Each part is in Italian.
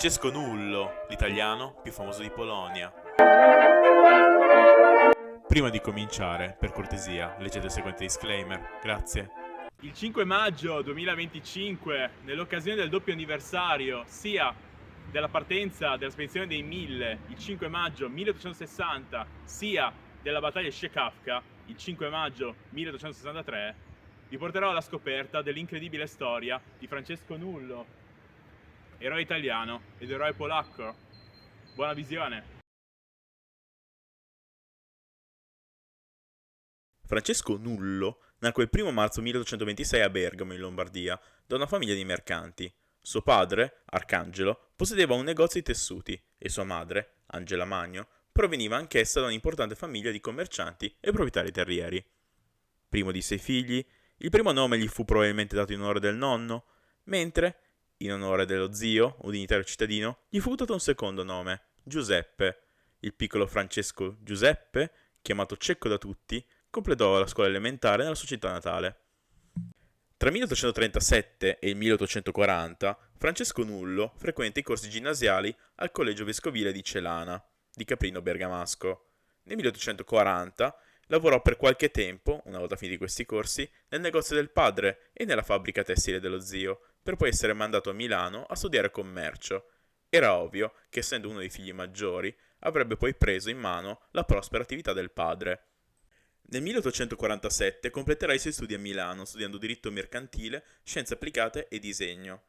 Francesco Nullo, l'italiano più famoso di Polonia. Prima di cominciare, per cortesia, leggete il seguente disclaimer. Grazie. Il 5 maggio 2025, nell'occasione del doppio anniversario sia della partenza della spedizione dei 1000, il 5 maggio 1860, sia della battaglia di Szczekawka, il 5 maggio 1863, vi porterò alla scoperta dell'incredibile storia di Francesco Nullo, eroe italiano ed eroe polacco. Buona visione! Francesco Nullo nacque il 1 marzo 1826 a Bergamo, in Lombardia, da una famiglia di mercanti. Suo padre, Arcangelo, possedeva un negozio di tessuti e sua madre, Angela Magno, proveniva anch'essa da un'importante famiglia di commercianti e proprietari terrieri. Primo di 6 figli, il primo nome gli fu probabilmente dato in onore del nonno, mentre, in onore dello zio, un dignitario cittadino, gli fu dato un secondo nome, Giuseppe. Il piccolo Francesco Giuseppe, chiamato Cecco da tutti, completò la scuola elementare nella sua città natale. Tra il 1837 e il 1840, Francesco Nullo frequenta i corsi ginnasiali al Collegio Vescovile di Celana, di Caprino Bergamasco. Nel 1840 lavorò per qualche tempo, una volta finiti questi corsi, nel negozio del padre e nella fabbrica tessile dello zio, per poi essere mandato a Milano a studiare commercio. Era ovvio che, essendo uno dei figli maggiori, avrebbe poi preso in mano la prospera attività del padre. Nel 1847 completerà i suoi studi a Milano, studiando diritto mercantile, scienze applicate e disegno.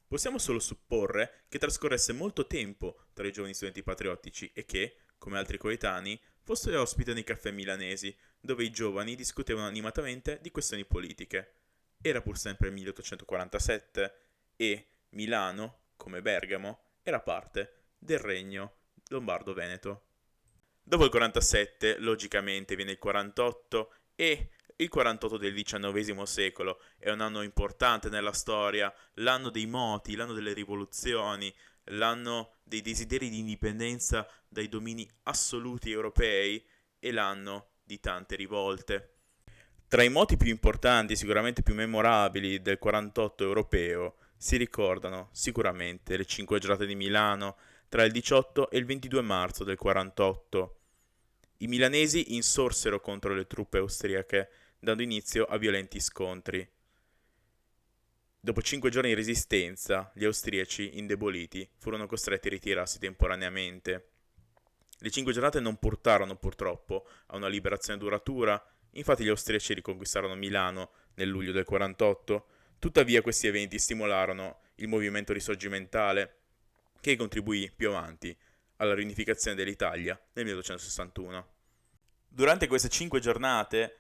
Possiamo solo supporre che trascorresse molto tempo tra i giovani studenti patriottici e che, come altri coetanei, fosse ospite nei caffè milanesi, dove i giovani discutevano animatamente di questioni politiche. Era pur sempre il 1847 e Milano, come Bergamo, era parte del regno lombardo-veneto. Dopo il 47, logicamente, viene il 48 e il 48 del XIX secolo è un anno importante nella storia, l'anno dei moti, l'anno delle rivoluzioni, l'anno dei desideri di indipendenza dai domini assoluti europei e l'anno di tante rivolte. Tra i moti più importanti, sicuramente più memorabili del 48 europeo, si ricordano sicuramente le 5 giornate di Milano tra il 18 e il 22 marzo del 48. I milanesi insorsero contro le truppe austriache, dando inizio a violenti scontri. Dopo 5 giorni di resistenza, gli austriaci, indeboliti, furono costretti a ritirarsi temporaneamente. Le 5 giornate non portarono purtroppo a una liberazione duratura, infatti gli austriaci riconquistarono Milano nel luglio del 48, tuttavia questi eventi stimolarono il movimento risorgimentale che contribuì più avanti alla riunificazione dell'Italia nel 1861. Durante queste 5 giornate,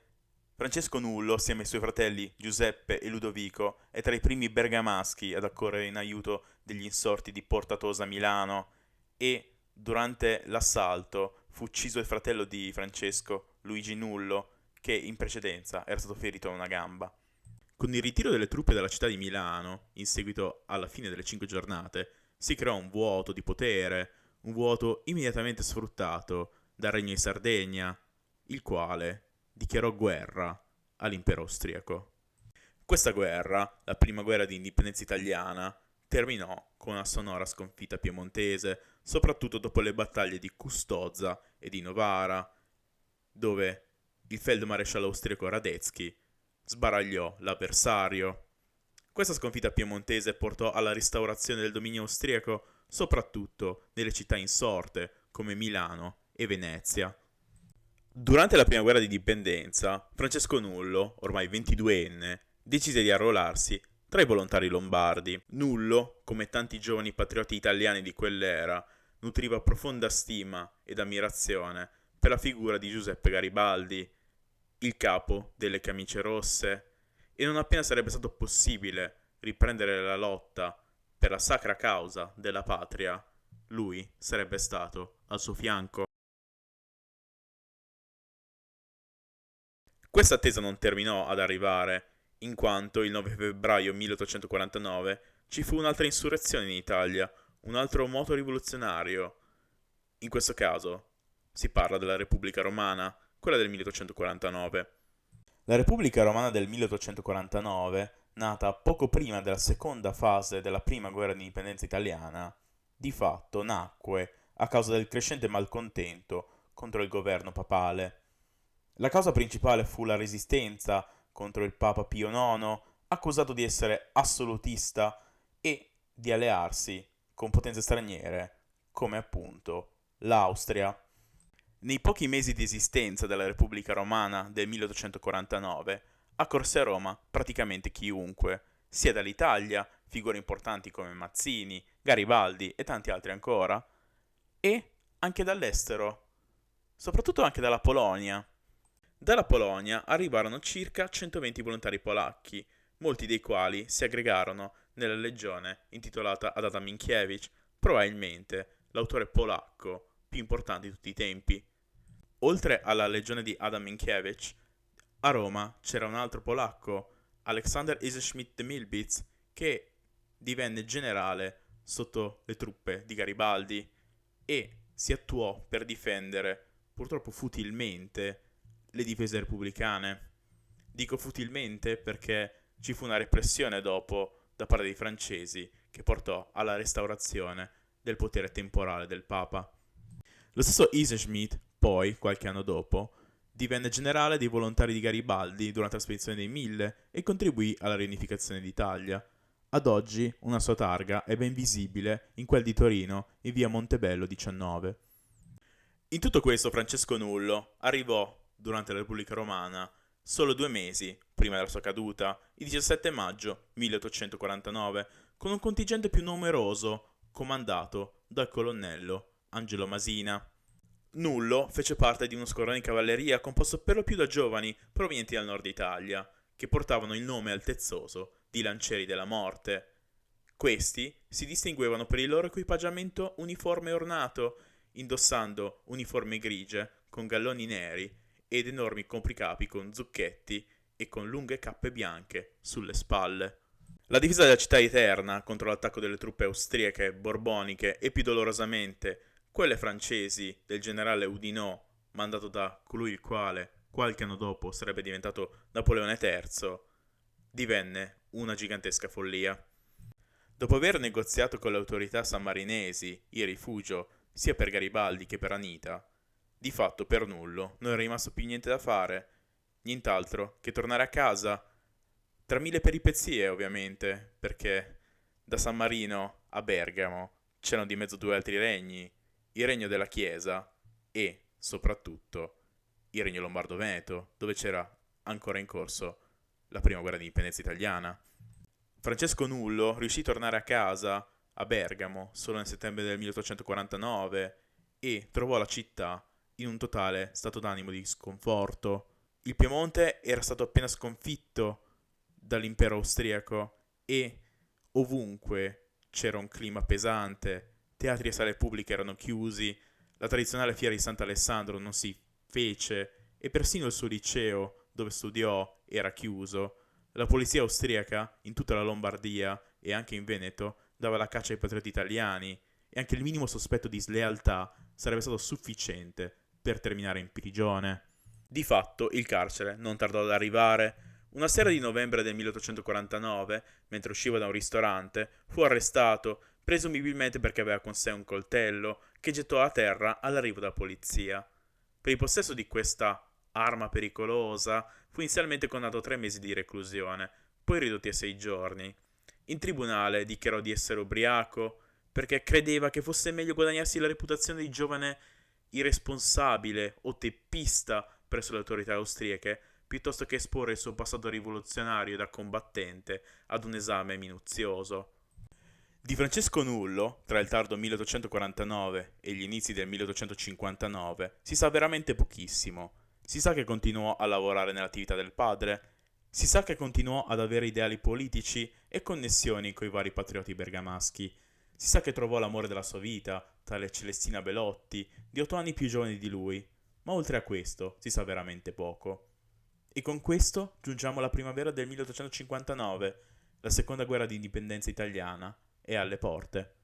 Francesco Nullo, assieme ai suoi fratelli Giuseppe e Ludovico, è tra i primi bergamaschi ad accorrere in aiuto degli insorti di Porta Tosa Milano e, durante l'assalto, fu ucciso il fratello di Francesco, Luigi Nullo, che in precedenza era stato ferito a una gamba. Con il ritiro delle truppe dalla città di Milano, in seguito alla fine delle 5 giornate, si creò un vuoto di potere, un vuoto immediatamente sfruttato dal Regno di Sardegna, il quale dichiarò guerra all'impero austriaco. Questa guerra, la prima guerra di indipendenza italiana, terminò con una sonora sconfitta piemontese, soprattutto dopo le battaglie di Custoza e di Novara, dove il feldmaresciallo austriaco Radetzky sbaragliò l'avversario. Questa sconfitta piemontese portò alla restaurazione del dominio austriaco soprattutto nelle città insorte come Milano e Venezia. Durante la prima guerra di indipendenza, Francesco Nullo, ormai 22enne, decise di arruolarsi tra i volontari lombardi. Nullo, come tanti giovani patrioti italiani di quell'era, nutriva profonda stima ed ammirazione per la figura di Giuseppe Garibaldi, il capo delle camicie rosse, e non appena sarebbe stato possibile riprendere la lotta per la sacra causa della patria, lui sarebbe stato al suo fianco. Questa attesa non terminò ad arrivare, in quanto il 9 febbraio 1849 ci fu un'altra insurrezione in Italia, un altro moto rivoluzionario. In questo caso si parla della Repubblica Romana, quella del 1849. La Repubblica Romana del 1849, nata poco prima della seconda fase della prima guerra di indipendenza italiana, di fatto nacque a causa del crescente malcontento contro il governo papale. La causa principale fu la resistenza contro il Papa Pio IX, accusato di essere assolutista e di allearsi con potenze straniere, come appunto l'Austria. Nei pochi mesi di esistenza della Repubblica Romana del 1849, accorse a Roma praticamente chiunque, sia dall'Italia, figure importanti come Mazzini, Garibaldi e tanti altri ancora, e anche dall'estero, soprattutto anche dalla Polonia. Dalla Polonia arrivarono circa 120 volontari polacchi, molti dei quali si aggregarono nella legione intitolata ad Adam Mickiewicz, probabilmente l'autore polacco più importante di tutti i tempi. Oltre alla legione di Adam Mickiewicz, a Roma c'era un altro polacco, Aleksander Iseschmidt de Milbitz, che divenne generale sotto le truppe di Garibaldi e si attuò per difendere, purtroppo futilmente, le difese repubblicane. Dico futilmente perché ci fu una repressione dopo da parte dei francesi che portò alla restaurazione del potere temporale del Papa. Lo stesso Iseschmidt, poi, qualche anno dopo, divenne generale dei volontari di Garibaldi durante la spedizione dei Mille e contribuì alla riunificazione d'Italia. Ad oggi una sua targa è ben visibile in quel di Torino, in via Montebello 19. In tutto questo Francesco Nullo arrivò, durante la Repubblica Romana, solo 2 mesi prima della sua caduta, il 17 maggio 1849, con un contingente più numeroso, comandato dal colonnello Angelo Masina. Nullo fece parte di uno squadrone di cavalleria composto per lo più da giovani provenienti dal nord Italia, che portavano il nome altezzoso di Lancieri della Morte. Questi si distinguevano per il loro equipaggiamento uniforme ornato, indossando uniformi grigie con galloni neri ed enormi compricapi con zucchetti e con lunghe cappe bianche sulle spalle. La difesa della città eterna contro l'attacco delle truppe austriache, borboniche e più dolorosamente quelle francesi del generale Oudinot, mandato da colui il quale, qualche anno dopo, sarebbe diventato Napoleone III, divenne una gigantesca follia. Dopo aver negoziato con le autorità sammarinesi il rifugio sia per Garibaldi che per Anita, di fatto per Nullo non era rimasto più niente da fare, nient'altro che tornare a casa, tra mille peripezie ovviamente, perché da San Marino a Bergamo c'erano di mezzo 2 altri regni, il regno della Chiesa e, soprattutto, il regno lombardo-veneto, dove c'era ancora in corso la prima guerra di indipendenza italiana. Francesco Nullo riuscì a tornare a casa, a Bergamo, solo nel settembre del 1849 e trovò la città in un totale stato d'animo di sconforto. Il Piemonte era stato appena sconfitto dall'impero austriaco e ovunque c'era un clima pesante, teatri e sale pubbliche erano chiusi, la tradizionale fiera di Sant'Alessandro non si fece e persino il suo liceo, dove studiò, era chiuso. La polizia austriaca, in tutta la Lombardia e anche in Veneto, dava la caccia ai patrioti italiani e anche il minimo sospetto di slealtà sarebbe stato sufficiente per terminare in prigione. Di fatto, il carcere non tardò ad arrivare. Una sera di novembre del 1849, mentre usciva da un ristorante, fu arrestato, presumibilmente perché aveva con sé un coltello, che gettò a terra all'arrivo della polizia. Per il possesso di questa arma pericolosa fu inizialmente condannato a 3 mesi di reclusione, poi ridotti a 6 giorni. In tribunale dichiarò di essere ubriaco perché credeva che fosse meglio guadagnarsi la reputazione di giovane irresponsabile o teppista presso le autorità austriache piuttosto che esporre il suo passato rivoluzionario da combattente ad un esame minuzioso. Di Francesco Nullo, tra il tardo 1849 e gli inizi del 1859, si sa veramente pochissimo. Si sa che continuò a lavorare nell'attività del padre, si sa che continuò ad avere ideali politici e connessioni coi vari patrioti bergamaschi, si sa che trovò l'amore della sua vita, tale Celestina Belotti, di 8 anni più giovane di lui, ma oltre a questo si sa veramente poco. E con questo giungiamo alla primavera del 1859, la seconda guerra di indipendenza italiana è alle porte.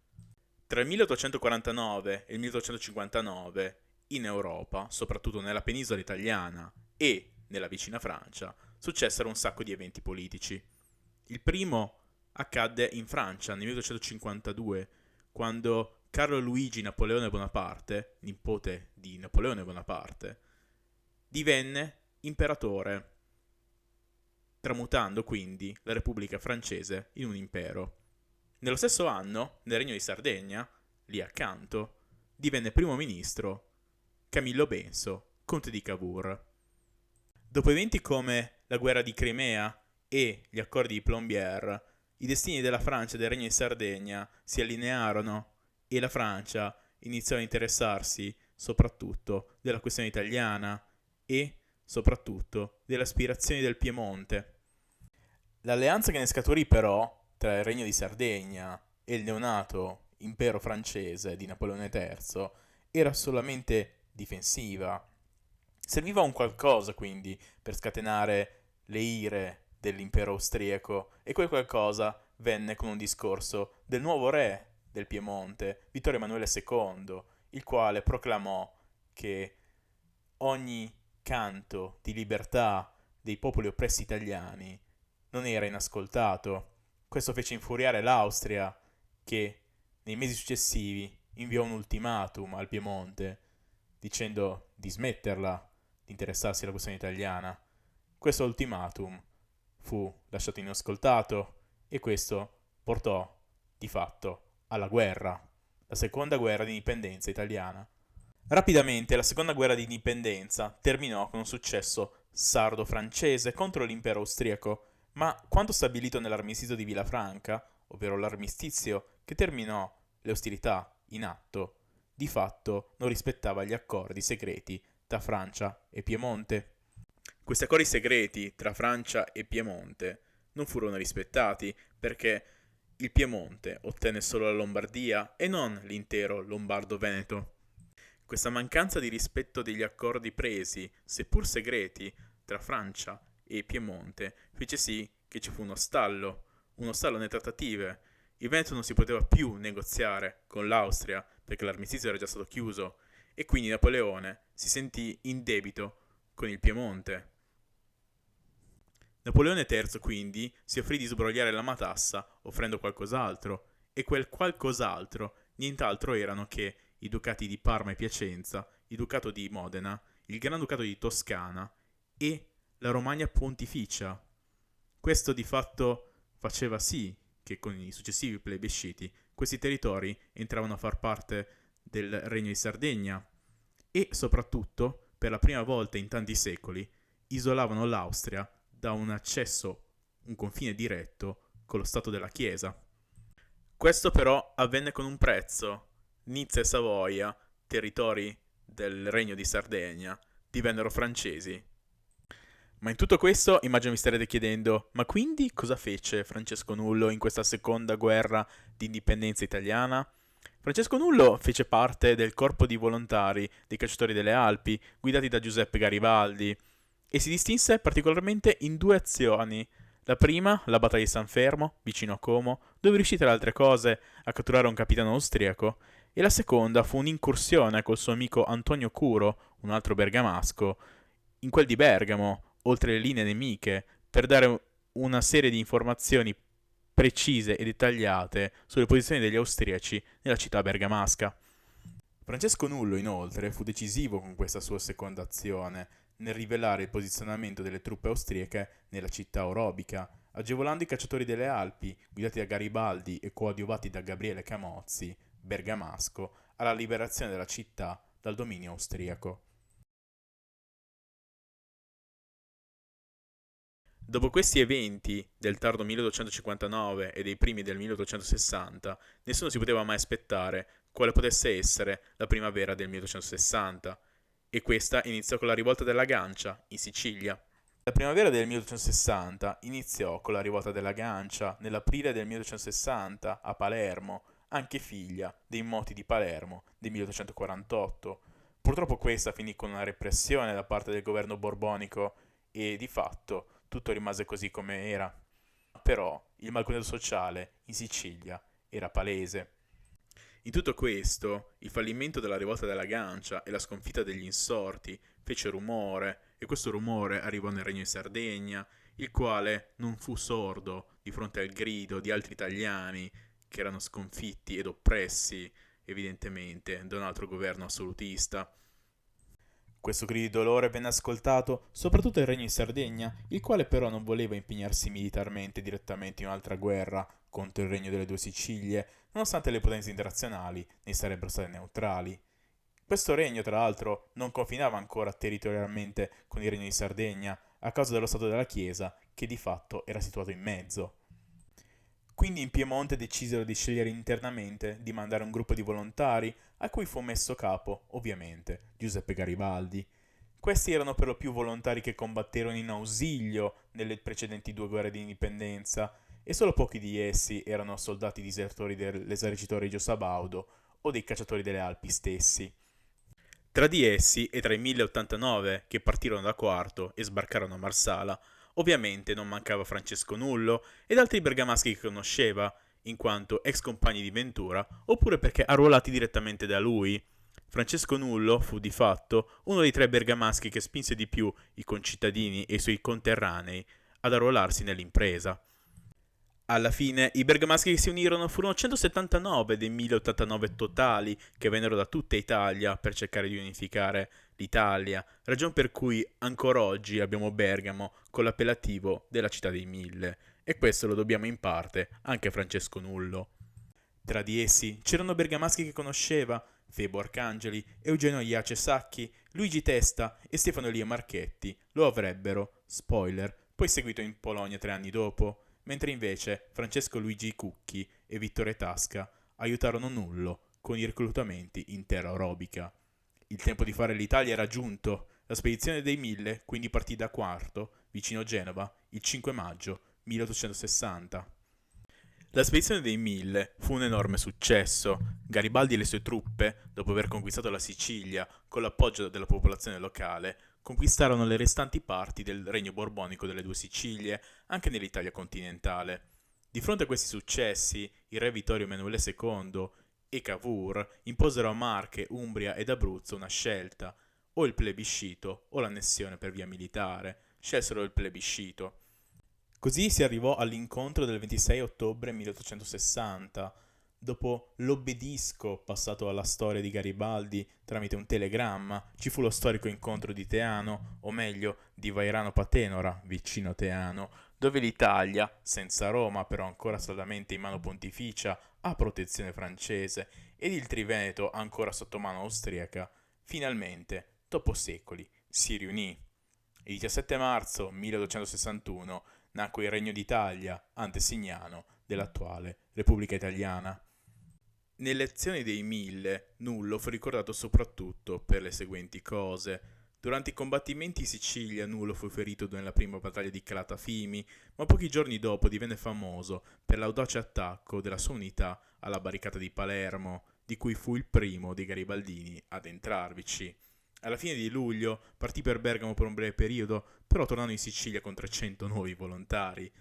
Tra il 1849 e il 1859, in Europa, soprattutto nella penisola italiana e nella vicina Francia, successero un sacco di eventi politici. Il primo accadde in Francia nel 1852, quando Carlo Luigi Napoleone Bonaparte, nipote di Napoleone Bonaparte, divenne imperatore, tramutando quindi la Repubblica Francese in un impero. Nello stesso anno, nel Regno di Sardegna, lì accanto, divenne primo ministro Camillo Benso, conte di Cavour. Dopo eventi come la guerra di Crimea e gli accordi di Plombières, i destini della Francia e del Regno di Sardegna si allinearono e la Francia iniziò a interessarsi soprattutto della questione italiana e soprattutto delle aspirazioni del Piemonte. L'alleanza che ne scaturì però tra il Regno di Sardegna e il neonato impero francese di Napoleone III era solamente difensiva. Serviva un qualcosa quindi per scatenare le ire dell'impero austriaco e quel qualcosa venne con un discorso del nuovo re del Piemonte, Vittorio Emanuele II, il quale proclamò che ogni canto di libertà dei popoli oppressi italiani non era inascoltato. Questo fece infuriare l'Austria, che nei mesi successivi inviò un ultimatum al Piemonte dicendo di smetterla di interessarsi alla questione italiana. Questo ultimatum fu lasciato inascoltato e questo portò di fatto alla guerra, la seconda guerra di indipendenza italiana. Rapidamente la seconda guerra di indipendenza terminò con un successo sardo-francese contro l'impero austriaco, ma quanto stabilito nell'armistizio di Villafranca, ovvero l'armistizio che terminò le ostilità in atto, di fatto non rispettava gli accordi segreti tra Francia e Piemonte. Questi accordi segreti tra Francia e Piemonte non furono rispettati perché il Piemonte ottenne solo la Lombardia e non l'intero Lombardo-Veneto. Questa mancanza di rispetto degli accordi presi, seppur segreti, tra Francia e Piemonte fece sì che ci fu uno stallo nelle trattative. Il Veneto non si poteva più negoziare con l'Austria perché l'armistizio era già stato chiuso e quindi Napoleone si sentì in debito con il Piemonte. Napoleone III quindi si offrì di sbrogliare la matassa offrendo qualcos'altro e quel qualcos'altro nient'altro erano che i ducati di Parma e Piacenza, il ducato di Modena, il Granducato di Toscana e la Romagna Pontificia. Questo di fatto faceva sì che con i successivi plebisciti questi territori entravano a far parte del Regno di Sardegna e soprattutto, per la prima volta in tanti secoli, isolavano l'Austria da un confine diretto con lo Stato della Chiesa. Questo però avvenne con un prezzo. Nizza e Savoia, territori del Regno di Sardegna, divennero francesi. Ma in tutto questo immagino vi starete chiedendo, ma quindi cosa fece Francesco Nullo in questa seconda guerra di indipendenza italiana? Francesco Nullo fece parte del corpo di volontari dei cacciatori delle Alpi, guidati da Giuseppe Garibaldi, e si distinse particolarmente in due azioni. La prima, la battaglia di San Fermo, vicino a Como, dove riuscì tra le altre cose a catturare un capitano austriaco, e la seconda fu un'incursione col suo amico Antonio Curo, un altro bergamasco, in quel di Bergamo, oltre le linee nemiche, per dare una serie di informazioni precise e dettagliate sulle posizioni degli austriaci nella città bergamasca. Francesco Nullo, inoltre, fu decisivo con questa sua seconda azione nel rivelare il posizionamento delle truppe austriache nella città orobica, agevolando i cacciatori delle Alpi, guidati da Garibaldi e coadiuvati da Gabriele Camozzi, bergamasco, alla liberazione della città dal dominio austriaco. Dopo questi eventi del tardo 1859 e dei primi del 1860, nessuno si poteva mai aspettare quale potesse essere la primavera del 1860, e questa iniziò con la rivolta della Gancia, in Sicilia. La primavera del 1860 iniziò con la rivolta della Gancia nell'aprile del 1860 a Palermo, anche figlia dei moti di Palermo del 1848. Purtroppo questa finì con una repressione da parte del governo borbonico e di fatto tutto rimase così come era. Però il malcontento sociale in Sicilia era palese. In tutto questo, il fallimento della rivolta della Gancia e la sconfitta degli insorti fece rumore, e questo rumore arrivò nel Regno di Sardegna, il quale non fu sordo di fronte al grido di altri italiani che erano sconfitti ed oppressi evidentemente, da un altro governo assolutista. Questo grido di dolore venne ascoltato soprattutto il regno di Sardegna, il quale però non voleva impegnarsi militarmente direttamente in un'altra guerra contro il regno delle due Sicilie, nonostante le potenze internazionali ne sarebbero state neutrali. Questo regno, tra l'altro, non confinava ancora territorialmente con il regno di Sardegna, a causa dello stato della Chiesa, che di fatto era situato in mezzo. Quindi in Piemonte decisero di scegliere internamente di mandare un gruppo di volontari a cui fu messo capo, ovviamente, Giuseppe Garibaldi. Questi erano per lo più volontari che combatterono in ausilio nelle precedenti due guerre di indipendenza e solo pochi di essi erano soldati disertori dell'esercito regio sabaudo o dei cacciatori delle Alpi stessi. Tra di essi e tra i 1089 che partirono da Quarto e sbarcarono a Marsala, ovviamente non mancava Francesco Nullo ed altri bergamaschi che conosceva, in quanto ex compagni di Ventura oppure perché arruolati direttamente da lui. Francesco Nullo fu di fatto uno dei tre bergamaschi che spinse di più i concittadini e i suoi conterranei ad arruolarsi nell'impresa. Alla fine i bergamaschi che si unirono furono 179 dei 1089 totali che vennero da tutta Italia per cercare di unificare l'Italia, ragion per cui ancora oggi abbiamo Bergamo con l'appellativo della città dei mille, e questo lo dobbiamo in parte anche a Francesco Nullo. Tra di essi c'erano bergamaschi che conosceva, Febo Arcangeli, Eugenio Iace Sacchi, Luigi Testa e Stefano Elia Marchetti. Lo avrebbero, spoiler, poi seguito in Polonia 3 anni dopo, mentre invece Francesco Luigi Cucchi e Vittore Tasca aiutarono Nullo con i reclutamenti in terra orobica. Il tempo di fare l'Italia era giunto. La spedizione dei Mille quindi partì da Quarto, vicino Genova, il 5 maggio 1860. La spedizione dei Mille fu un enorme successo. Garibaldi e le sue truppe, dopo aver conquistato la Sicilia con l'appoggio della popolazione locale, conquistarono le restanti parti del regno borbonico delle due Sicilie, anche nell'Italia continentale. Di fronte a questi successi, il re Vittorio Emanuele II e Cavour imposero a Marche, Umbria ed Abruzzo una scelta, o il plebiscito o l'annessione per via militare. Scelsero il plebiscito. Così si arrivò all'incontro del 26 ottobre 1860, dopo l'obbedisco passato alla storia di Garibaldi tramite un telegramma, ci fu lo storico incontro di Teano, o meglio di Vairano Patenora, vicino Teano, dove l'Italia, senza Roma però ancora saldamente in mano pontificia a protezione francese, ed il Triveneto ancora sotto mano austriaca, finalmente, dopo secoli, si riunì. Il 17 marzo 1261 nacque il Regno d'Italia, antesignano dell'attuale Repubblica Italiana. Nelle azioni dei Mille, Nullo fu ricordato soprattutto per le seguenti cose. Durante i combattimenti in Sicilia, Nullo fu ferito nella prima battaglia di Calatafimi, ma pochi giorni dopo divenne famoso per l'audace attacco della sua unità alla barricata di Palermo, di cui fu il primo dei garibaldini ad entrarvici. Alla fine di luglio partì per Bergamo per un breve periodo, però tornando in Sicilia con 300 nuovi volontari.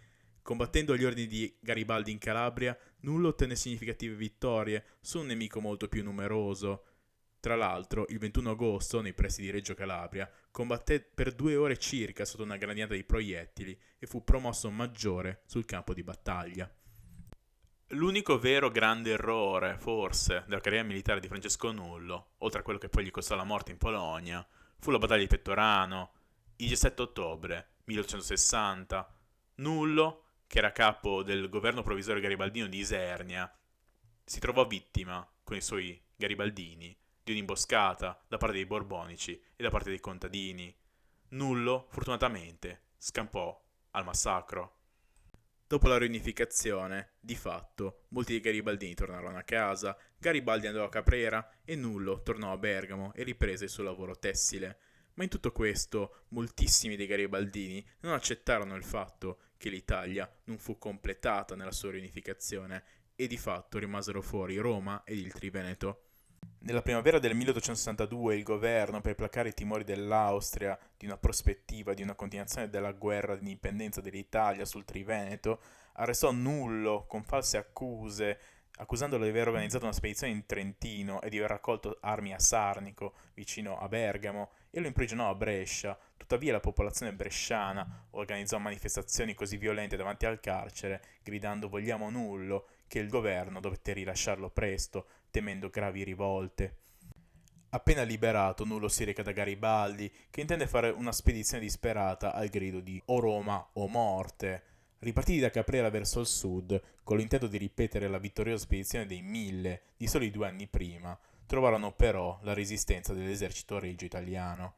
Combattendo agli ordini di Garibaldi in Calabria, Nullo ottenne significative vittorie su un nemico molto più numeroso. Tra l'altro, il 21 agosto, nei pressi di Reggio Calabria, combatté per 2 ore circa sotto una granata di proiettili e fu promosso maggiore sul campo di battaglia. L'unico vero grande errore, forse, della carriera militare di Francesco Nullo, oltre a quello che poi gli costò la morte in Polonia, fu la battaglia di Pettorano, il 17 ottobre 1860. Nullo, che era capo del governo provvisorio garibaldino di Isernia, si trovò vittima, con i suoi garibaldini, di un'imboscata da parte dei borbonici e da parte dei contadini. Nullo, fortunatamente, scampò al massacro. Dopo la riunificazione, di fatto, molti dei garibaldini tornarono a casa, Garibaldi andò a Caprera e Nullo tornò a Bergamo e riprese il suo lavoro tessile. Ma in tutto questo, moltissimi dei garibaldini non accettarono il fatto che l'Italia non fu completata nella sua riunificazione e di fatto rimasero fuori Roma ed il Triveneto. Nella primavera del 1862 il governo, per placare i timori dell'Austria di una prospettiva di una continuazione della guerra di indipendenza dell'Italia sul Triveneto, arrestò Nullo con false accuse, accusandolo di aver organizzato una spedizione in Trentino e di aver raccolto armi a Sarnico, vicino a Bergamo, e lo imprigionò a Brescia. Tuttavia la popolazione bresciana organizzò manifestazioni così violente davanti al carcere, gridando "Vogliamo Nullo", che il governo dovette rilasciarlo presto, temendo gravi rivolte. Appena liberato, Nullo si reca da Garibaldi, che intende fare una spedizione disperata al grido di "O Roma o morte". Ripartiti da Caprera verso il sud, con l'intento di ripetere la vittoriosa spedizione dei 1000 di soli 2 anni prima, trovarono però la resistenza dell'esercito regio italiano.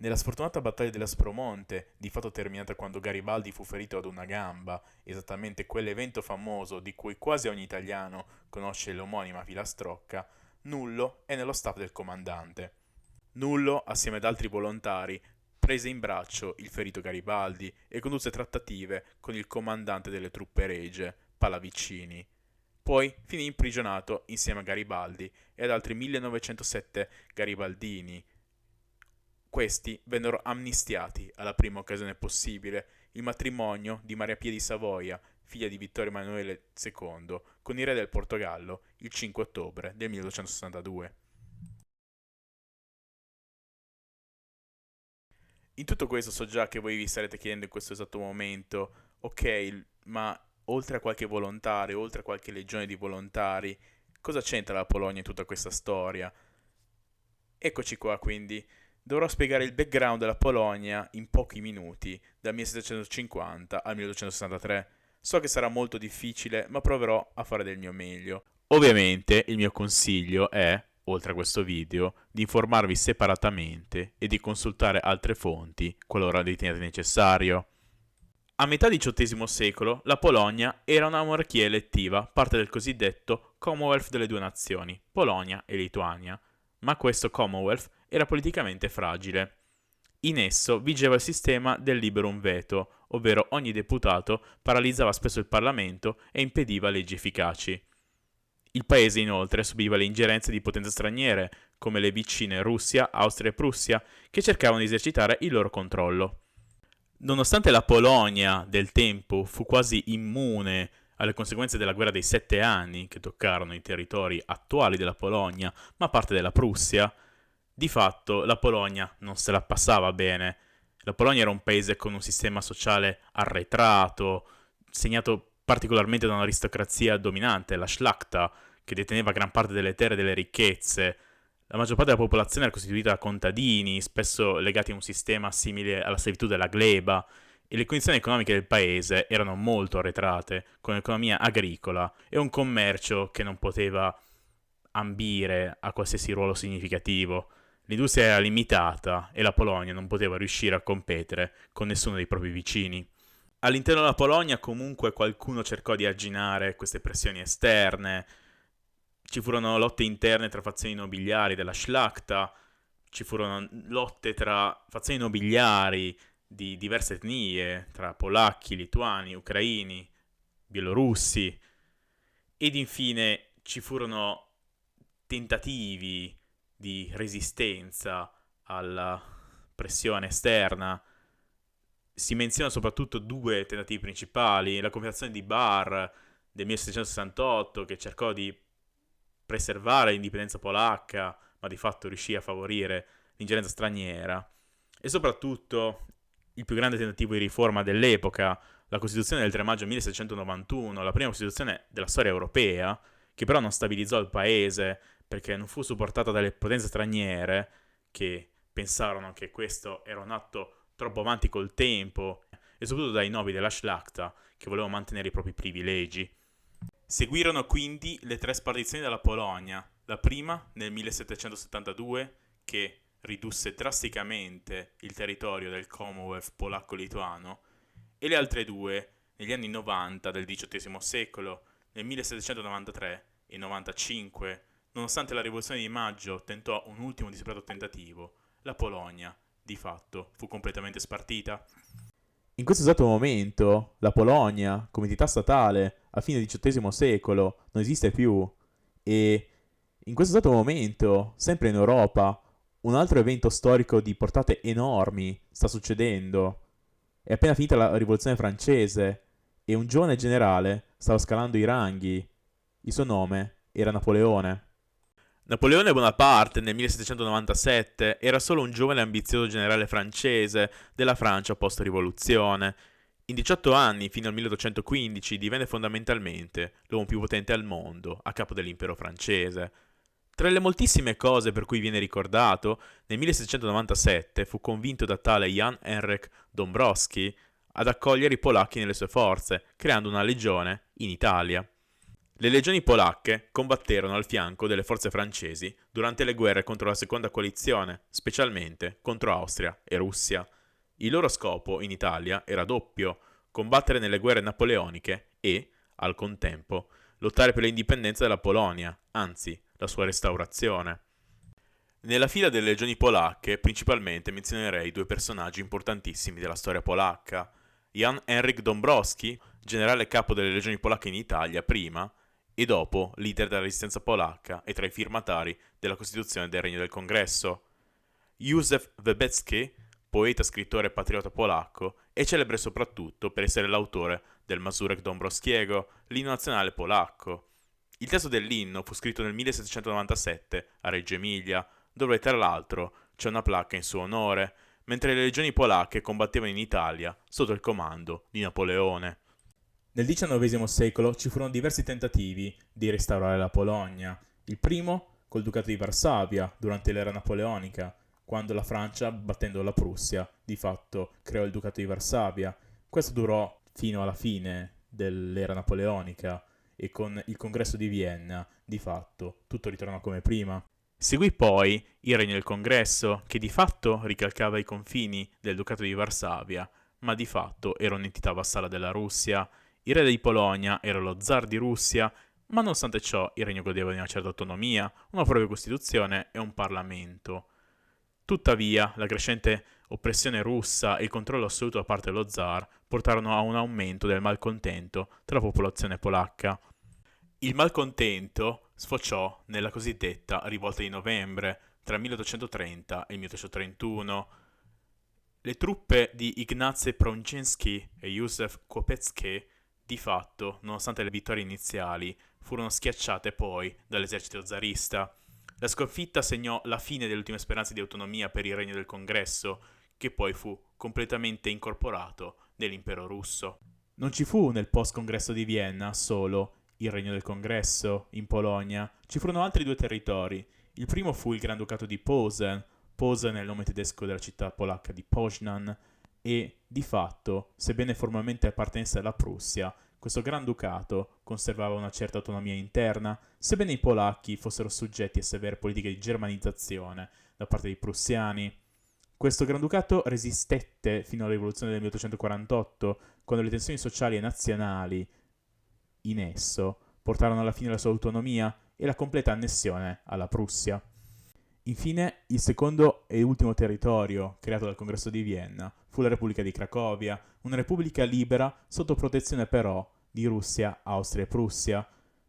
Nella sfortunata battaglia dell'Aspromonte, di fatto terminata quando Garibaldi fu ferito ad una gamba, esattamente quell'evento famoso di cui quasi ogni italiano conosce l'omonima filastrocca, Nullo è nello staff del comandante. Nullo, assieme ad altri volontari, prese in braccio il ferito Garibaldi e condusse trattative con il comandante delle truppe regie, Pallavicini. Poi finì imprigionato insieme a Garibaldi e ad altri 1907 garibaldini. Questi vennero amnistiati alla prima occasione possibile, il matrimonio di Maria Pia di Savoia, figlia di Vittorio Emanuele II, con il re del Portogallo il 5 ottobre del 1262. In tutto questo so già che voi vi starete chiedendo in questo esatto momento, ok, ma oltre a qualche volontario, oltre a qualche legione di volontari, cosa c'entra la Polonia in tutta questa storia? Eccoci qua quindi. Dovrò spiegare il background della Polonia in pochi minuti, dal 1750 al 1863. So che sarà molto difficile, ma proverò a fare del mio meglio. Ovviamente il mio consiglio è, oltre a questo video, di informarvi separatamente e di consultare altre fonti qualora ritenete necessario. A metà XVIII secolo la Polonia era una monarchia elettiva, parte del cosiddetto Commonwealth delle due nazioni, Polonia e Lituania, ma questo Commonwealth era politicamente fragile. In esso vigeva il sistema del liberum veto, ovvero ogni deputato paralizzava spesso il Parlamento e impediva leggi efficaci. Il paese inoltre subiva le ingerenze di potenze straniere, come le vicine Russia, Austria e Prussia, che cercavano di esercitare il loro controllo. Nonostante la Polonia del tempo fu quasi immune alle conseguenze della guerra dei 7 anni, che toccarono i territori attuali della Polonia, ma parte della Prussia, di fatto la Polonia non se la passava bene. La Polonia era un paese con un sistema sociale arretrato, segnato particolarmente da un'aristocrazia dominante, la Szlachta, che deteneva gran parte delle terre e delle ricchezze. La maggior parte della popolazione era costituita da contadini, spesso legati a un sistema simile alla schiavitù della gleba, e le condizioni economiche del paese erano molto arretrate, con un'economia agricola e un commercio che non poteva ambire a qualsiasi ruolo significativo. L'industria era limitata e la Polonia non poteva riuscire a competere con nessuno dei propri vicini. All'interno della Polonia comunque qualcuno cercò di arginare queste pressioni esterne, ci furono lotte interne tra fazioni nobiliari della Szlachta, ci furono lotte tra fazioni nobiliari di diverse etnie, tra polacchi, lituani, ucraini, bielorussi, ed infine ci furono tentativi di resistenza alla pressione esterna. Si menziona soprattutto 2 tentativi principali: la Confederazione di Bar del 1768, che cercò di preservare l'indipendenza polacca, ma di fatto riuscì a favorire l'ingerenza straniera, e soprattutto il più grande tentativo di riforma dell'epoca, la Costituzione del 3 maggio 1791, la prima Costituzione della storia europea, che però non stabilizzò il paese perché non fu supportata dalle potenze straniere, che pensarono che questo era un atto troppo avanti col tempo, e soprattutto dai nobili della Szlachta, che volevano mantenere i propri privilegi. Seguirono quindi le 3 spartizioni della Polonia, la prima nel 1772, che ridusse drasticamente il territorio del Commonwealth polacco-lituano, e le altre 2 negli anni 90 del XVIII secolo, nel 1793 e 95. Nonostante la rivoluzione di maggio tentò un ultimo disperato tentativo, la Polonia, di fatto, fu completamente spartita. In questo esatto momento, la Polonia, come entità statale, a fine XVIII secolo, non esiste più. E in questo esatto momento, sempre in Europa, un altro evento storico di portate enormi sta succedendo. È appena finita la rivoluzione francese e un giovane generale stava scalando i ranghi. Il suo nome era Napoleone. Napoleone Bonaparte nel 1797 era solo un giovane e ambizioso generale francese della Francia post-rivoluzione, In 18 anni, fino al 1815, divenne fondamentalmente l'uomo più potente al mondo, a capo dell'impero francese. Tra le moltissime cose per cui viene ricordato, nel 1697 fu convinto da tale Jan Henryk Dąbrowski ad accogliere i polacchi nelle sue forze, creando una legione in Italia. Le legioni polacche combatterono al fianco delle forze francesi durante le guerre contro la seconda coalizione, specialmente contro Austria e Russia. Il loro scopo in Italia era doppio: combattere nelle guerre napoleoniche e, al contempo, lottare per l'indipendenza della Polonia, anzi, la sua restaurazione. Nella fila delle legioni polacche, principalmente menzionerei due personaggi importantissimi della storia polacca: Jan Henryk Dąbrowski, generale capo delle legioni polacche in Italia prima, e dopo leader della resistenza polacca e tra i firmatari della Costituzione del Regno del Congresso. Józef Wybecki, poeta, scrittore e patriota polacco, è celebre soprattutto per essere l'autore del Mazurek Dąbrowskiego, l'inno nazionale polacco. Il testo dell'inno fu scritto nel 1797 a Reggio Emilia, dove tra l'altro c'è una placca in suo onore, mentre le legioni polacche combattevano in Italia sotto il comando di Napoleone. Nel XIX secolo ci furono diversi tentativi di restaurare la Polonia. Il primo col Ducato di Varsavia durante l'era napoleonica, quando la Francia, battendo la Prussia, di fatto creò il Ducato di Varsavia. Questo durò fino alla fine dell'era napoleonica e con il Congresso di Vienna, di fatto, tutto ritornò come prima. Seguì poi il Regno del Congresso, che di fatto ricalcava i confini del Ducato di Varsavia, ma di fatto era un'entità vassalla della Russia. Il re di Polonia era lo zar di Russia, ma nonostante ciò il regno godeva di una certa autonomia, una propria Costituzione e un Parlamento. Tuttavia, la crescente oppressione russa e il controllo assoluto da parte dello zar portarono a un aumento del malcontento tra la popolazione polacca. Il malcontento sfociò nella cosiddetta rivolta di novembre tra il 1830 e il 1831. Le truppe di Ignacy Prądzyński e Józef Kłopecki, di fatto, nonostante le vittorie iniziali, furono schiacciate poi dall'esercito zarista. La sconfitta segnò la fine delle ultime speranze di autonomia per il Regno del Congresso, che poi fu completamente incorporato nell'impero russo. Non ci fu nel post-congresso di Vienna solo il Regno del Congresso in Polonia, ci furono altri due territori. Il primo fu il Granducato di Posen. Posen è il nome tedesco della città polacca di Poznań, e di fatto, sebbene formalmente appartenesse alla Prussia, questo Granducato conservava una certa autonomia interna, sebbene i polacchi fossero soggetti a severe politiche di germanizzazione da parte dei prussiani. Questo Granducato resistette fino alla rivoluzione del 1848, quando le tensioni sociali e nazionali in esso portarono alla fine della sua autonomia e la completa annessione alla Prussia. Infine, il secondo e ultimo territorio creato dal Congresso di Vienna fu la Repubblica di Cracovia, una repubblica libera sotto protezione però di Russia, Austria e Prussia.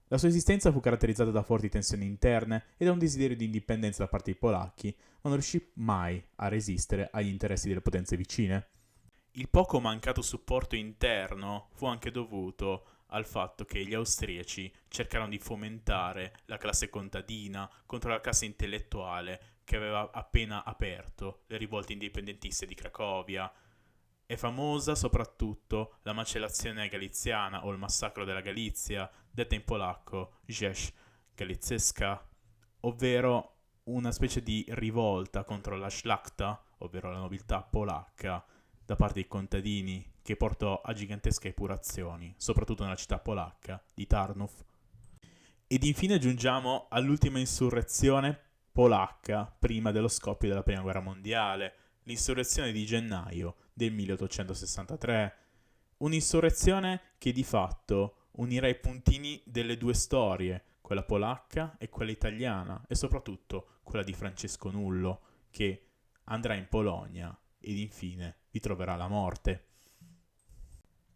La sua esistenza fu caratterizzata da forti tensioni interne e da un desiderio di indipendenza da parte dei polacchi, ma non riuscì mai a resistere agli interessi delle potenze vicine. Il poco mancato supporto interno fu anche dovuto al fatto che gli austriaci cercarono di fomentare la classe contadina contro la classe intellettuale che aveva appena aperto le rivolte indipendentiste di Cracovia. È famosa soprattutto la macellazione galiziana o il massacro della Galizia, detta in polacco Rzeź Galicyjska, ovvero una specie di rivolta contro la szlachta, ovvero la nobiltà polacca, da parte dei contadini, che portò a gigantesche epurazioni, soprattutto nella città polacca di Tarnów. Ed infine giungiamo all'ultima insurrezione polacca prima dello scoppio della Prima Guerra Mondiale, l'insurrezione di gennaio del 1863. Un'insurrezione che di fatto unirà i puntini delle due storie, quella polacca e quella italiana, e soprattutto quella di Francesco Nullo, che andrà in Polonia ed infine vi troverà la morte.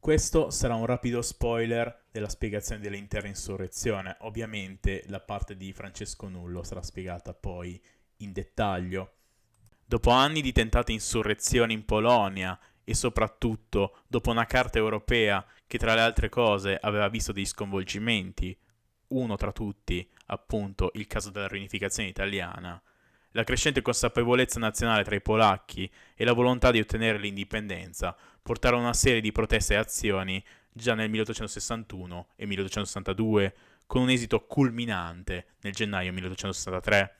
Questo sarà un rapido spoiler della spiegazione dell'intera insurrezione. Ovviamente la parte di Francesco Nullo sarà spiegata poi in dettaglio. Dopo anni di tentate insurrezioni in Polonia e soprattutto dopo una carta europea che tra le altre cose aveva visto degli sconvolgimenti, uno tra tutti appunto il caso della riunificazione italiana, La crescente consapevolezza nazionale tra i polacchi e la volontà di ottenere l'indipendenza portarono a una serie di proteste e azioni già nel 1861 e 1862, con un esito culminante nel gennaio 1863.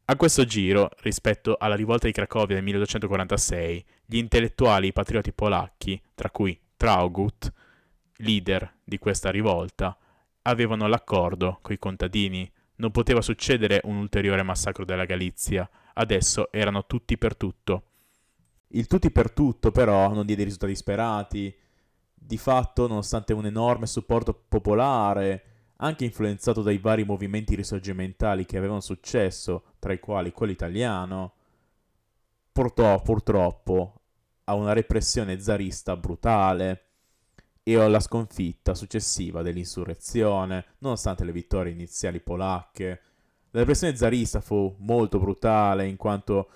A questo giro, rispetto alla rivolta di Cracovia del 1846, gli intellettuali e i patrioti polacchi, tra cui Traugott, leader di questa rivolta, avevano l'accordo coi contadini. Non poteva succedere un ulteriore massacro della Galizia, adesso erano tutti per tutto. Il tutti per tutto però non diede i risultati sperati. Di fatto, nonostante un enorme supporto popolare, anche influenzato dai vari movimenti risorgimentali che avevano successo, tra i quali quello italiano, portò purtroppo a una repressione zarista brutale e alla sconfitta successiva dell'insurrezione, nonostante le vittorie iniziali polacche. La repressione zarista fu molto brutale in quanto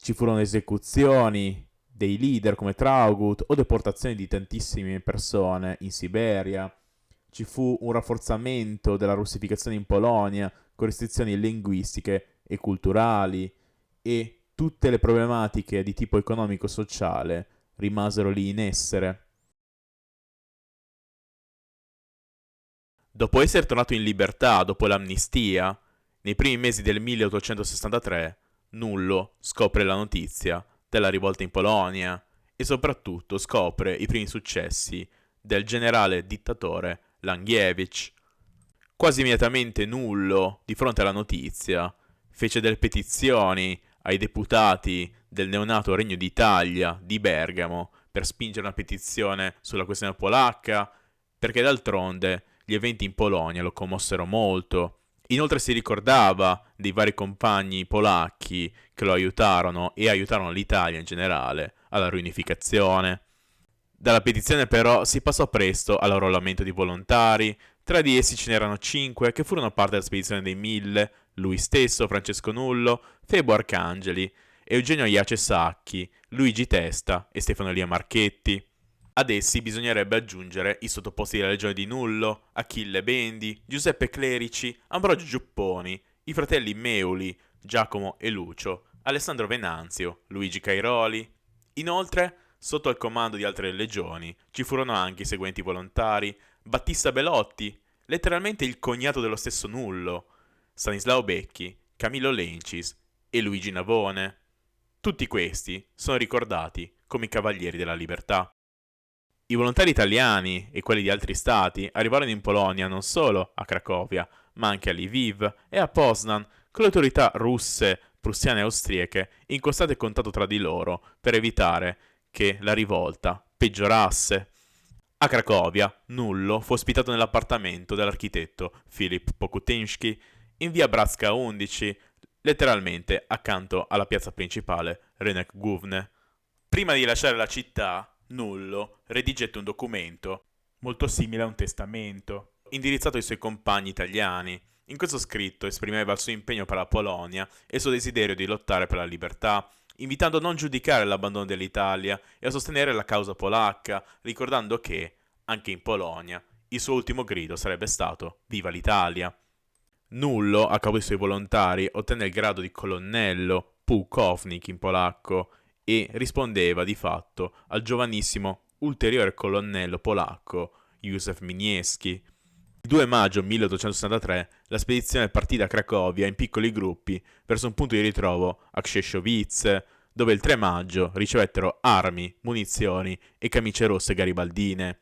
ci furono esecuzioni dei leader come Traugott o deportazioni di tantissime persone in Siberia. Ci fu un rafforzamento della russificazione in Polonia con restrizioni linguistiche e culturali e tutte le problematiche di tipo economico-sociale rimasero lì in essere. Dopo essere tornato in libertà dopo l'amnistia, nei primi mesi del 1863, Nullo scopre la notizia della rivolta in Polonia e soprattutto scopre i primi successi del generale dittatore Langiewicz. Quasi immediatamente Nullo, di fronte alla notizia, fece delle petizioni ai deputati del neonato Regno d'Italia di Bergamo per spingere una petizione sulla questione polacca, perché d'altronde gli eventi in Polonia lo commossero molto. Inoltre si ricordava dei vari compagni polacchi che lo aiutarono e aiutarono l'Italia in generale alla riunificazione. Dalla petizione però si passò presto all'arruolamento di volontari. Tra di essi ce n'erano 5 che furono parte della spedizione dei 1000, lui stesso, Francesco Nullo, Febo Arcangeli, Eugenio Iace Sacchi, Luigi Testa e Stefano Elia Marchetti. Ad essi bisognerebbe aggiungere i sottoposti della Legione di Nullo, Achille Bendi, Giuseppe Clerici, Ambrogio Giupponi, i fratelli Meuli, Giacomo e Lucio, Alessandro Venanzio, Luigi Cairoli. Inoltre, sotto il comando di altre legioni, ci furono anche i seguenti volontari: Battista Belotti, letteralmente il cognato dello stesso Nullo, Stanislao Becchi, Camillo Lencis e Luigi Navone. Tutti questi sono ricordati come i Cavalieri della Libertà. I volontari italiani e quelli di altri stati arrivarono in Polonia non solo a Cracovia, ma anche a Lviv e a Poznan, con le autorità russe, prussiane e austriache in costante contatto tra di loro per evitare che la rivolta peggiorasse. A Cracovia, Nullo fu ospitato nell'appartamento dell'architetto Filip Pokutynski in via Bratska 11, letteralmente accanto alla piazza principale Rynek Główny. Prima di lasciare la città, Nullo redigette un documento, molto simile a un testamento, indirizzato ai suoi compagni italiani. In questo scritto esprimeva il suo impegno per la Polonia e il suo desiderio di lottare per la libertà, invitando a non giudicare l'abbandono dell'Italia e a sostenere la causa polacca, ricordando che, anche in Polonia, il suo ultimo grido sarebbe stato «Viva l'Italia!». Nullo, a capo dei suoi volontari, ottenne il grado di colonnello, pułkownik in polacco, e rispondeva di fatto al giovanissimo ulteriore colonnello polacco Józef Miniewski. Il 2 maggio 1863 la spedizione partì da Cracovia in piccoli gruppi verso un punto di ritrovo a Krzeszowicz, dove il 3 maggio ricevettero armi, munizioni e camicie rosse garibaldine.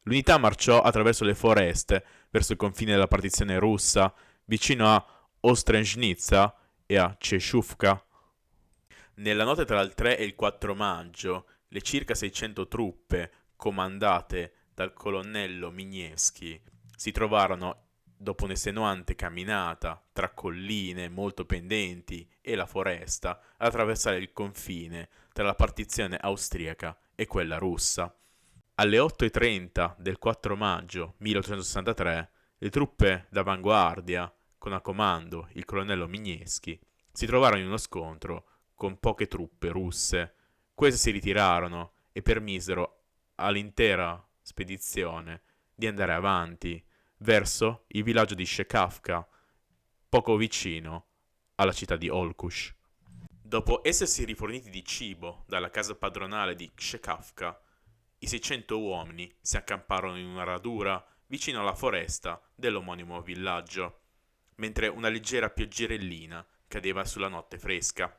L'unità marciò attraverso le foreste verso il confine della partizione russa, vicino a Ostrężnica e a Czeszówka. Nella notte tra il 3 e il 4 maggio, le circa 600 truppe, comandate dal colonnello Miniewski, si trovarono, dopo un'estenuante camminata tra colline molto pendenti e la foresta, ad attraversare il confine tra la partizione austriaca e quella russa. Alle 8:30 del 4 maggio 1863, le truppe d'avanguardia, con a comando il colonnello Miniewski, si trovarono in uno scontro con poche truppe russe. Queste si ritirarono e permisero all'intera spedizione di andare avanti verso il villaggio di Shekavka, poco vicino alla città di Olkush. Dopo essersi riforniti di cibo dalla casa padronale di Kshekafka, i 600 uomini si accamparono in una radura vicino alla foresta dell'omonimo villaggio, mentre una leggera pioggerellina cadeva sulla notte fresca.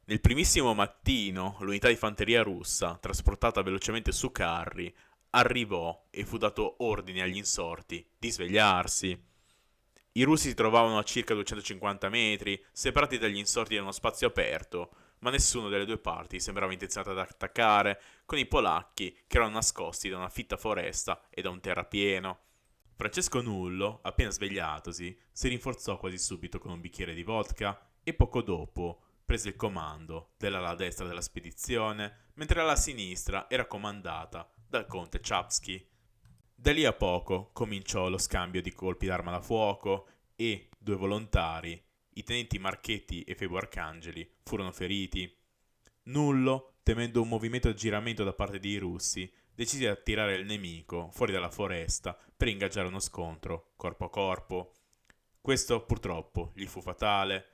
Nel primissimo mattino, l'unità di fanteria russa, trasportata velocemente su carri, arrivò e fu dato ordine agli insorti di svegliarsi. I russi si trovavano a circa 250 metri, separati dagli insorti da uno spazio aperto, ma nessuno delle due parti sembrava intenzionato ad attaccare, con i polacchi che erano nascosti da una fitta foresta e da un terrapieno. Francesco Nullo, appena svegliatosi, si rinforzò quasi subito con un bicchiere di vodka e poco dopo prese il comando dell'ala destra della spedizione, mentre l'ala sinistra era comandata dal conte Chapsky. Da lì a poco cominciò lo scambio di colpi d'arma da fuoco e due volontari, i tenenti Marchetti e Febo Arcangeli, furono feriti. Nullo, temendo un movimento di aggiramento da parte dei russi, decise di attirare il nemico fuori dalla foresta per ingaggiare uno scontro corpo a corpo. Questo purtroppo gli fu fatale.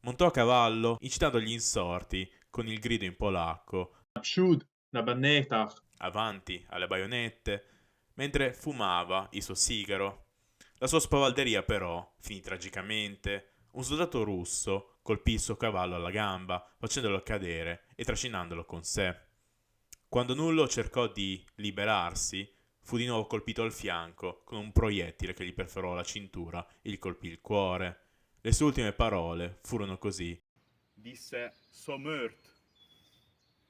Montò a cavallo, incitando gli insorti con il grido in polacco Naprzód, na banetach. avanti alle baionette, mentre fumava il suo sigaro. La sua spavalderia però finì tragicamente. Un soldato russo colpì il suo cavallo alla gamba, facendolo cadere e trascinandolo con sé. Quando Nullo cercò di liberarsi, fu di nuovo colpito al fianco con un proiettile che gli perforò la cintura e gli colpì il cuore. Le sue ultime parole furono così: Disse "so mort",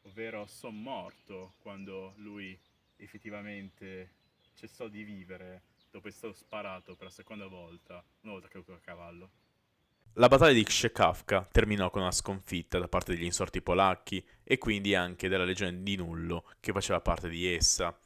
ovvero son morto, quando lui effettivamente cessò di vivere dopo essere stato sparato per la seconda volta, una volta caduto a cavallo. La battaglia di Kshekavka terminò con una sconfitta da parte degli insorti polacchi e quindi anche della legione di Nullo che faceva parte di essa.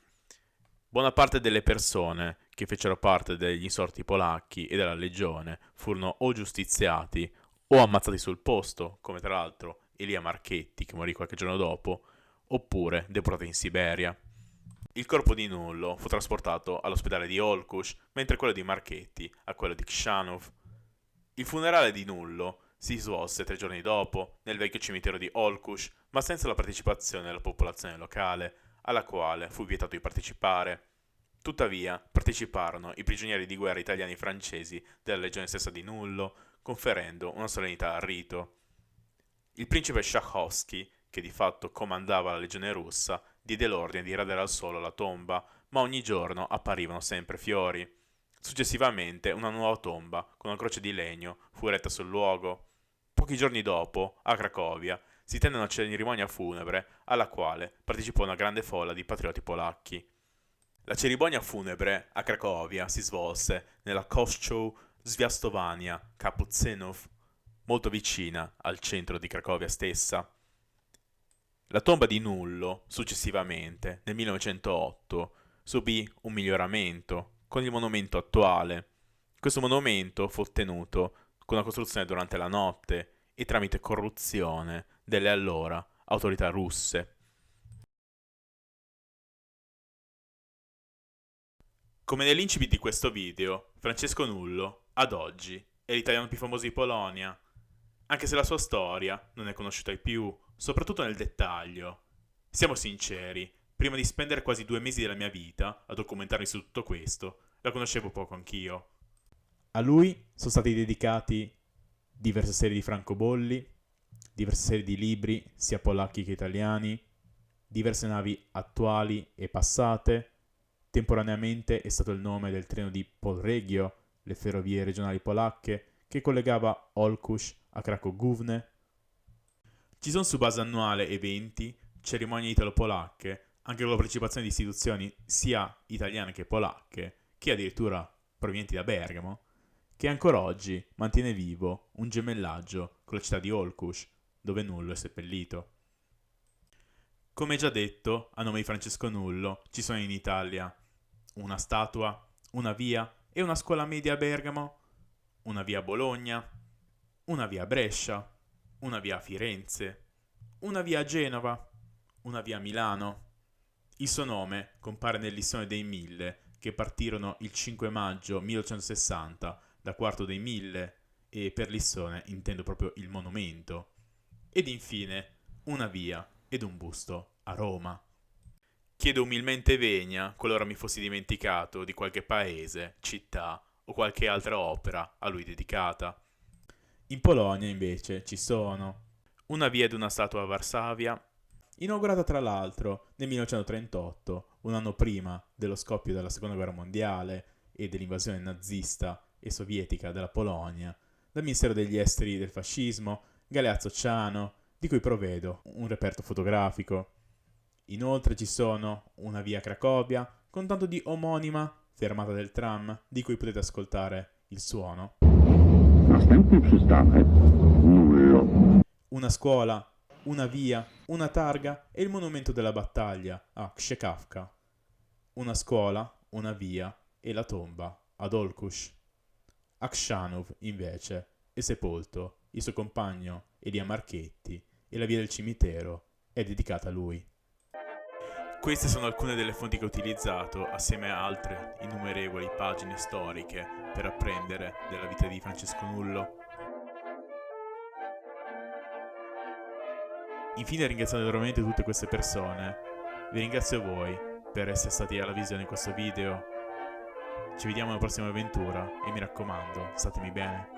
Buona parte delle persone che fecero parte degli insorti polacchi e della legione furono o giustiziati o ammazzati sul posto, come tra l'altro Elia Marchetti, che morì qualche giorno dopo, oppure deportati in Siberia. Il corpo di Nullo fu trasportato all'ospedale di Olkush, mentre quello di Marchetti a quello di Kshanov. Il funerale di Nullo si svolse 3 giorni dopo nel vecchio cimitero di Olkush, ma senza la partecipazione della popolazione locale, alla quale fu vietato di partecipare. Tuttavia, parteciparono i prigionieri di guerra italiani e francesi della legione stessa di Nullo, conferendo una solennità al rito. Il principe Sciachovskij, che di fatto comandava la legione russa, diede l'ordine di radere al suolo la tomba, ma ogni giorno apparivano sempre fiori. Successivamente una nuova tomba, con una croce di legno, fu eretta sul luogo. Pochi giorni dopo, a Cracovia, si tenne una cerimonia funebre alla quale partecipò una grande folla di patrioti polacchi. La cerimonia funebre a Cracovia si svolse nella Kościół Zwiastowania Kapucynów, molto vicina al centro di Cracovia stessa. La tomba di Nullo, successivamente, nel 1908, subì un miglioramento con il monumento attuale. Questo monumento fu ottenuto con una costruzione durante la notte e tramite corruzione delle allora autorità russe. Come nell'incipit di questo video, Francesco Nullo, ad oggi, è l'italiano più famoso di Polonia, anche se la sua storia non è conosciuta ai più, soprattutto nel dettaglio. Siamo sinceri, prima di spendere quasi 2 mesi della mia vita a documentarmi su tutto questo, la conoscevo poco anch'io. A lui sono stati dedicati diverse serie di francobolli, diverse serie di libri, sia polacchi che italiani, diverse navi attuali e passate. Temporaneamente è stato il nome del treno di Polregio, le ferrovie regionali polacche, che collegava Olkusz a Cracogówne. Ci sono su base annuale eventi, cerimonie italo-polacche, anche con la partecipazione di istituzioni sia italiane che polacche, che addirittura provenienti da Bergamo, che ancora oggi mantiene vivo un gemellaggio con la città di Olkusz, dove Nullo è seppellito. Come già detto, a nome di Francesco Nullo ci sono in Italia una statua, una via e una scuola media a Bergamo, una via a Bologna, una via a Brescia, una via a Firenze, una via a Genova, una via a Milano. Il suo nome compare nel listone dei 1000 che partirono il 5 maggio 1860 da Quarto dei Mille e per Lissone intendo proprio il monumento. Ed infine una via ed un busto a Roma. Chiedo umilmente venia qualora mi fossi dimenticato di qualche paese, città o qualche altra opera a lui dedicata. In Polonia invece ci sono una via ed una statua a Varsavia, inaugurata tra l'altro nel 1938, un anno prima dello scoppio della Seconda Guerra Mondiale e dell'invasione nazista e sovietica della Polonia, dal Ministero degli Esteri del fascismo, Galeazzo Ciano, di cui provvedo un reperto fotografico. Inoltre ci sono una via a Cracovia, con tanto di omonima fermata del tram, di cui potete ascoltare il suono. Następny przystanek Nullo. Una scuola, una via, una targa e il monumento della battaglia a Krzykawka. Una scuola, una via e la tomba ad Olkusz. A Chrzanów, invece, è sepolto il suo compagno Elia Marchetti e la via del cimitero è dedicata a lui. Queste sono alcune delle fonti che ho utilizzato, assieme a altre innumerevoli pagine storiche, per apprendere della vita di Francesco Nullo. Infine, ringraziando veramente tutte queste persone, vi ringrazio voi per essere stati alla visione di questo video. Ci vediamo alla prossima avventura e mi raccomando, statemi bene.